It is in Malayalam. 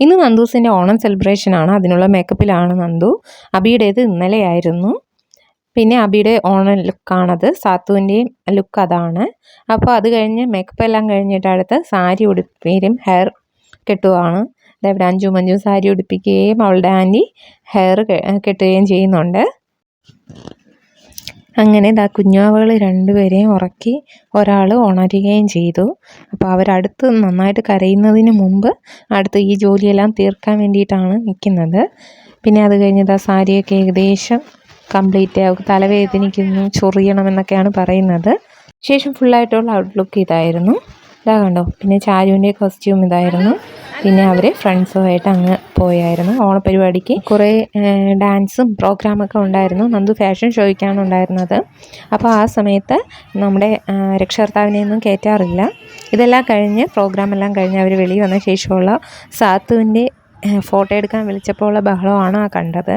ഇന്ന് നന്ദൂസിൻ്റെ ഓണം സെലിബ്രേഷനാണ്. അതിനുള്ള മേക്കപ്പിലാണ് നന്ദു. അബിയുടേത് ഇന്നലെയായിരുന്നു. പിന്നെ അബിയുടെ ഓണം ലുക്കാണത്. സാത്തുവിൻ്റെയും ലുക്ക് അതാണ്. അപ്പോൾ അത് കഴിഞ്ഞ് മേക്കപ്പ് എല്ലാം കഴിഞ്ഞിട്ട് അടുത്ത് സാരി ഉടുപ്പിലും ഹെയർ കെട്ടുകയാണ്. അതേപോലെ അഞ്ചു മഞ്ചു സാരി ഉടുപ്പിക്കുകയും അവളുടെ ആൻറ്റി ഹെയർ കെട്ടുകയും ചെയ്യുന്നുണ്ട്. അങ്ങനെ കുഞ്ഞാവകൾ രണ്ടുപേരെയും ഉറക്കി ഒരാൾ ഉണരുകയും ചെയ്തു. അപ്പോൾ അവരടുത്ത് നന്നായിട്ട് കരയുന്നതിന് മുമ്പ് അടുത്ത് ഈ ജോലിയെല്ലാം തീർക്കാൻ വേണ്ടിയിട്ടാണ് നിൽക്കുന്നത്. പിന്നെ അത് കഴിഞ്ഞ് സാരിയൊക്കെ ഏകദേശം കംപ്ലീറ്റ് അവർക്ക് തലവേദനിക്കുന്നു, ചൊറിയണമെന്നൊക്കെയാണ് പറയുന്നത്. ശേഷം ഫുള്ളായിട്ടുള്ള ഔട്ട്ലുക്ക് ഇതായിരുന്നു. കണ്ടോ. പിന്നെ ചാരുവിൻ്റെ കോസ്റ്റ്യൂം ഇതായിരുന്നു. പിന്നെ അവർ ഫ്രണ്ട്സുമായിട്ട് അങ്ങ് പോയായിരുന്നു. ഓണപ്പരിപാടിക്ക് കുറേ ഡാൻസും പ്രോഗ്രാമൊക്കെ ഉണ്ടായിരുന്നു. നന്ദു ഫാഷൻ ഷോയ്ക്കാണ് ഉണ്ടായിരുന്നത്. അപ്പോൾ ആ സമയത്ത് നമ്മുടെ രക്ഷകർത്താവിനെയൊന്നും കയറ്റാറില്ല. ഇതെല്ലാം കഴിഞ്ഞ് പ്രോഗ്രാമെല്ലാം കഴിഞ്ഞ് അവർ വെളിയിൽ വന്ന ശേഷമുള്ള സാത്തുവിൻ്റെ ഫോട്ടോ എടുക്കാൻ വിളിച്ചപ്പോൾ ഉള്ള ബഹളമാണ് കണ്ടത്.